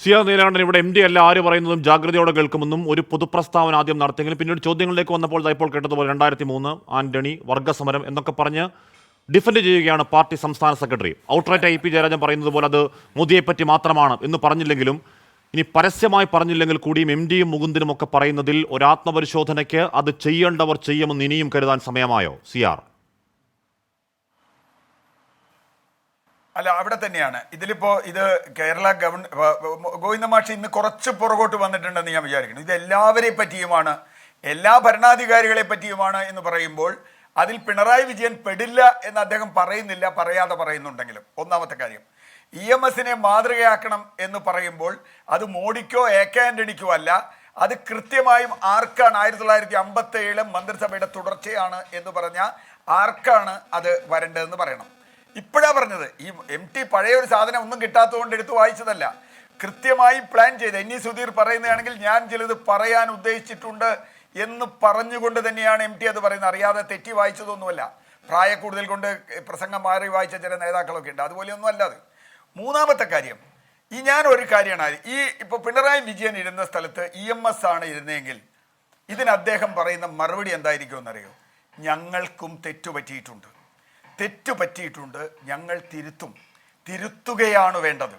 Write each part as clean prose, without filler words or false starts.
സിയാ നീലകണ്ഠൻ ഇവിടെ M D അല്ല ആര് പറയുന്നതും ജാഗ്രതയോടെ കേൾക്കുമെന്നും ഒരു പൊതുപ്രസ്താവന ആദ്യം നടത്തിയെങ്കിലും പിന്നീട് ചോദ്യങ്ങളിലേക്ക് വന്നപ്പോൾ ഇപ്പോൾ കേട്ടതുപോലെ 2003 ആന്റണി വർഗ്ഗസമരം എന്നൊക്കെ പറഞ്ഞ് ഡിഫെൻഡ് ചെയ്യുകയാണ് പാർട്ടി സംസ്ഥാന സെക്രട്ടറി. ഔട്ട്റൈറ്റ് IP ജയരാജൻ പറയുന്നത് പോലെ അത് മോദിയെപ്പറ്റി മാത്രമാണ് എന്ന് പറഞ്ഞില്ലെങ്കിലും ഇനി പരസ്യമായി പറഞ്ഞില്ലെങ്കിൽ കൂടിയും എം ഡിയും മുകുന്ദനും ഒക്കെ പറയുന്നതിൽ ഒരാത്മപരിശോധനയ്ക്ക് അത് ചെയ്യേണ്ടവർ ചെയ്യുമെന്ന് ഇനിയും കരുതാൻ സമയമായോ സിയാർ? അല്ല, അവിടെ തന്നെയാണ്. ഇതിലിപ്പോ ഇത് കേരള ഗോവിന്ദ മാഷ് ഇന്ന് കുറച്ച് പുറകോട്ട് വന്നിട്ടുണ്ടെന്ന് ഞാൻ വിചാരിക്കുന്നു. ഇത് എല്ലാവരെ പറ്റിയുമാണ്, എല്ലാ ഭരണാധികാരികളെ പറ്റിയുമാണ് എന്ന് പറയുമ്പോൾ അതിൽ പിണറായി വിജയൻ പെടില്ല എന്ന് അദ്ദേഹം പറയുന്നില്ല, പറയാതെ പറയുന്നുണ്ടെങ്കിലും. ഒന്നാമത്തെ കാര്യം, EMS മാതൃകയാക്കണം എന്ന് പറയുമ്പോൾ അത് മോഡിക്കോ AK ആന്റണിക്കോ അല്ല, അത് കൃത്യമായും ആർക്കാണ് 1957 മന്ത്രിസഭയുടെ തുടർച്ചയാണ് എന്ന് പറഞ്ഞ ആർക്കാണ് അത് വരേണ്ടതെന്ന് പറയണം. ഇപ്പോഴാ പറഞ്ഞത്. ഈ MT പഴയ ഒരു സാധനം ഒന്നും കിട്ടാത്തതുകൊണ്ട് എടുത്ത് വായിച്ചതല്ല, കൃത്യമായി പ്ലാൻ ചെയ്ത്. NE സുധീർ പറയുന്നതാണെങ്കിൽ ഞാൻ ചിലത് പറയാൻ ഉദ്ദേശിച്ചിട്ടുണ്ട് എന്ന് പറഞ്ഞുകൊണ്ട് തന്നെയാണ് MT അത് പറയുന്നത്. അറിയാതെ തെറ്റി വായിച്ചതൊന്നുമല്ല. പ്രായക്കൂടുതൽ കൊണ്ട് പ്രസംഗം മാറി വായിച്ച ചില നേതാക്കളൊക്കെ ഉണ്ട്, അതുപോലെയൊന്നും അല്ലാതെ. മൂന്നാമത്തെ കാര്യം, ഞാൻ ഒരു കാര്യമാണ്, ഇപ്പോൾ പിണറായി വിജയൻ ഇരുന്ന സ്ഥലത്ത് EMS ആണ് ഇരുന്നെങ്കിൽ ഇതിന് അദ്ദേഹം പറയുന്ന മറുപടി എന്തായിരിക്കും എന്നറിയോ? ഞങ്ങൾക്കും തെറ്റുപറ്റിയിട്ടുണ്ട്, ഞങ്ങൾ തിരുത്തുകയാണ് വേണ്ടത്,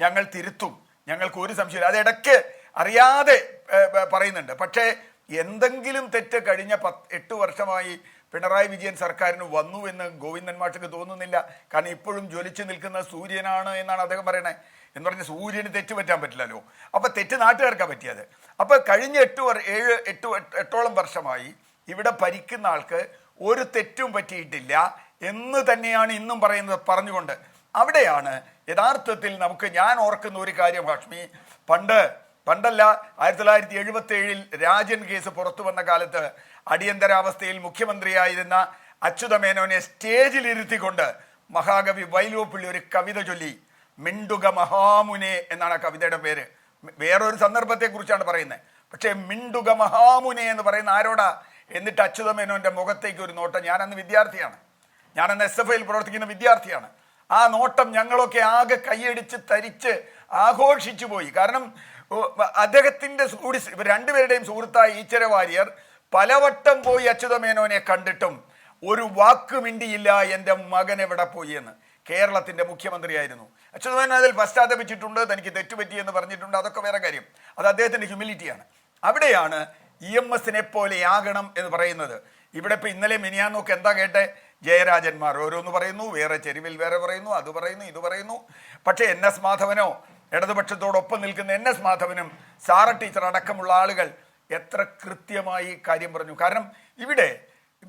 ഞങ്ങൾ തിരുത്തും, ഞങ്ങൾക്ക് ഒരു സംശയമില്ല. അത് ഇടയ്ക്ക് അറിയാതെ പറയുന്നുണ്ട്. പക്ഷേ എന്തെങ്കിലും തെറ്റ് കഴിഞ്ഞ 8 വർഷമായി പിണറായി വിജയൻ സർക്കാരിന് വന്നു എന്ന് ഗോവിന്ദൻ മാഷക്ക് തോന്നുന്നില്ല. കാരണം ഇപ്പോഴും ജ്വലിച്ചു നിൽക്കുന്ന സൂര്യനാണ് എന്നാണ് അദ്ദേഹം പറയണേ. എന്ന് പറഞ്ഞാൽ സൂര്യന് തെറ്റ് പറ്റാൻ പറ്റില്ലല്ലോ. അപ്പം തെറ്റ് നാട്ടുകാർക്കാണ് പറ്റിയത്. അപ്പം കഴിഞ്ഞ 8 വർഷമായി ഇവിടെ ഭരിക്കുന്ന ആൾക്ക് ഒരു തെറ്റും പറ്റിയിട്ടില്ല എന്ന് തന്നെയാണ് ഇന്നും പറഞ്ഞുകൊണ്ട് അവിടെയാണ് യഥാർത്ഥത്തിൽ ഞാൻ ഓർക്കുന്ന ഒരു കാര്യം ഹാഷ്മി, പണ്ടല്ല 1977 രാജൻ കേസ് പുറത്തു വന്ന കാലത്ത് അടിയന്തരാവസ്ഥയിൽ മുഖ്യമന്ത്രിയായിരുന്ന അച്യുതമേനോനെ സ്റ്റേജിലിരുത്തിക്കൊണ്ട് മഹാകവി വൈലോപ്പിള്ളി ഒരു കവിത ചൊല്ലി. മിണ്ടുക മഹാമുനെ എന്നാണ് ആ കവിതയുടെ പേര്. വേറൊരു സന്ദർഭത്തെ കുറിച്ചാണ് പറയുന്നത്. പക്ഷേ മിണ്ടുക മഹാമുനെ എന്ന് പറയുന്ന ആരോടാ? എന്നിട്ട് അച്യുതമേനോന്റെ മുഖത്തേക്ക് ഒരു നോട്ടം. ഞാനന്ന് വിദ്യാർത്ഥിയാണ്, ഞാനന്ന് SFIയിൽ പ്രവർത്തിക്കുന്ന വിദ്യാർത്ഥിയാണ്. ആ നോട്ടം ഞങ്ങളൊക്കെ ആകെ കൈയടിച്ച് തരിച്ച് ആഘോഷിച്ചു പോയി. കാരണം അദ്ദേഹത്തിൻ്റെ രണ്ടുപേരുടെയും സുഹൃത്തായ ഈച്ചര വാര്യർ പലവട്ടം പോയി അച്യുതമേനോനെ കണ്ടിട്ടും ഒരു വാക്ക് മിണ്ടിയില്ല, എൻ്റെ മകൻ എവിടെ പോയി എന്ന്. കേരളത്തിൻ്റെ മുഖ്യമന്ത്രിയായിരുന്നു അച്യുതമേനോൻ. അതിൽ പശ്ചാത്തപിച്ചിട്ടുണ്ട്, തനിക്ക് തെറ്റുപറ്റിയെന്ന് പറഞ്ഞിട്ടുണ്ട്, അതൊക്കെ വേറെ കാര്യം. അത് അദ്ദേഹത്തിൻ്റെ ഹ്യൂമിലിറ്റിയാണ്. അവിടെയാണ് EMS പോലെയാകണം എന്ന് പറയുന്നത്. ഇവിടെ ഇപ്പോൾ ഇന്നലെ മിനിയാന്നൊക്കെ എന്താ കേട്ടെ? ജയരാജന്മാർ ഓരോന്ന് പറയുന്നു, വേറെ ചെരുവിൽ വേറെ പറയുന്നു, അത് പറയുന്നു, ഇത് പറയുന്നു. പക്ഷേ NS മാധവനോ ഇടതുപക്ഷത്തോടൊപ്പം നിൽക്കുന്ന NS മാധവനും സാറ ടീച്ചർ അടക്കമുള്ള ആളുകൾ എത്ര കൃത്യമായി കാര്യം പറഞ്ഞു. കാരണം ഇവിടെ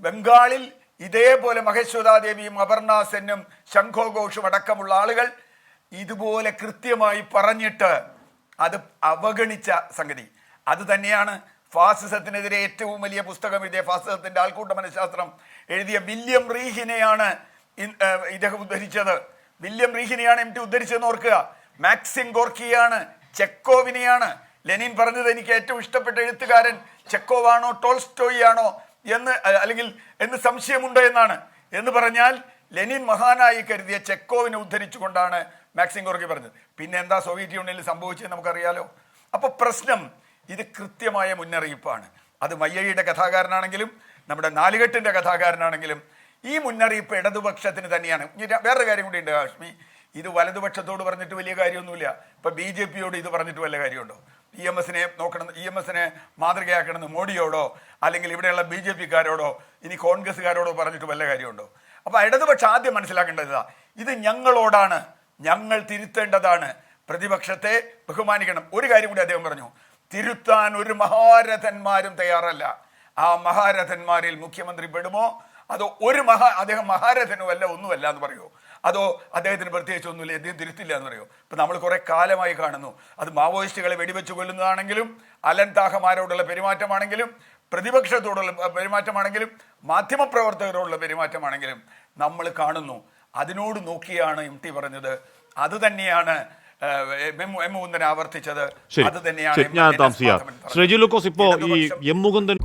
ബംഗാളിൽ ഇതേപോലെ മഹേശ്വരാദേവിയും അപർണ സെന്നും ശംഖോ ഘോഷും അടക്കമുള്ള ആളുകൾ ഇതുപോലെ കൃത്യമായി പറഞ്ഞിട്ട് അത് അവഗണിച്ച സംഗതി. അത് തന്നെയാണ് ഫാസിസത്തിനെതിരെ ഏറ്റവും വലിയ പുസ്തകം എഴുതിയ, ഫാസിസത്തിന്റെ ആൾക്കൂട്ട മനഃശാസ്ത്രം എഴുതിയ വില്യം റീഹിനെയാണ് ഇദ്ദേഹം ഉദ്ധരിച്ചത്. വില്യം റീഹിനെയാണ് MT ഉദ്ധരിച്ചതെന്ന് ഓർക്കുക. മാക്സിം ഗോർക്കിയാണ്, ചെക്കോവിനെയാണ്. ലെനിൻ പറഞ്ഞത് എനിക്ക് ഏറ്റവും ഇഷ്ടപ്പെട്ട എഴുത്തുകാരൻ ചെക്കോവാണോ ടോൾസ്റ്റോയി ആണോ എന്ന് സംശയമുണ്ടോ എന്നാണ്. എന്ന് പറഞ്ഞാൽ ലെനിൻ മഹാനായി കരുതിയ ചെക്കോവിനെ ഉദ്ധരിച്ചുകൊണ്ടാണ് മാക്സിം ഗോർക്കി പറഞ്ഞത്. പിന്നെ എന്താ സോവിയറ്റ് യൂണിയനിൽ സംഭവിച്ചത് നമുക്കറിയാലോ. അപ്പൊ പ്രശ്നം ഇത് കൃത്യമായ മുന്നറിയിപ്പാണ്. അത് മയ്യയുടെ കഥാകാരനാണെങ്കിലും നമ്മുടെ നാലുകെട്ടിന്റെ കഥാകാരനാണെങ്കിലും ഈ മുന്നറിയിപ്പ് ഇടതുപക്ഷത്തിന് തന്നെയാണ്. വേറൊരു കാര്യം കൂടി ഉണ്ട് ഹാഷ്മി, ഇത് വലതുപക്ഷത്തോട് പറഞ്ഞിട്ട് വലിയ കാര്യമൊന്നുമില്ല. ഇപ്പൊ BJPയോട് ഇത് പറഞ്ഞിട്ട് വല്ല കാര്യമുണ്ടോ? EMS നോക്കണം, EMS മാതൃകയാക്കണമെന്ന് മോഡിയോടോ അല്ലെങ്കിൽ ഇവിടെയുള്ള BJPക്കാരോടോ ഇനി കോൺഗ്രസ്സുകാരോടോ പറഞ്ഞിട്ട് വല്ല കാര്യമുണ്ടോ? അപ്പൊ ഇടതുപക്ഷം ആദ്യം മനസ്സിലാക്കേണ്ടതാ, ഇത് ഞങ്ങളോടാണ്, ഞങ്ങൾ തിരുത്തേണ്ടതാണ്, പ്രതിപക്ഷത്തെ ബഹുമാനിക്കണം. ഒരു കാര്യം കൂടി അദ്ദേഹം പറഞ്ഞു, തിരുത്താൻ ഒരു മഹാരഥന്മാരും തയ്യാറല്ല. ആ മഹാരഥന്മാരിൽ മുഖ്യമന്ത്രി പെടുമോ? അതോ അദ്ദേഹം മഹാരഥനുമല്ല, ഒന്നുമല്ല എന്ന് പറയുമോ? അതോ അദ്ദേഹത്തിന് പ്രത്യേകിച്ച് ഒന്നുമില്ല, അദ്ദേഹം തിരുത്തില്ല എന്ന് പറയുമോ? ഇപ്പം നമ്മൾ കുറെ കാലമായി കാണുന്നു, അത് മാവോയിസ്റ്റുകളെ വെടിവെച്ച് കൊല്ലുന്നതാണെങ്കിലും അലൻ താഹമാരോടുള്ള പെരുമാറ്റമാണെങ്കിലും പ്രതിപക്ഷത്തോടുള്ള പെരുമാറ്റമാണെങ്കിലും മാധ്യമപ്രവർത്തകരോടുള്ള പെരുമാറ്റമാണെങ്കിലും നമ്മൾ കാണുന്നു. അതിനോട് നോക്കിയാണ് MT പറഞ്ഞത്. അത് തന്നെയാണ് മുകുന്ദൻ ആവർത്തിച്ചത്. അത് തന്നെയാണ് ശ്രീ ലൂക്കോസ്. ഇപ്പോ ഈ മുകുന്ദൻ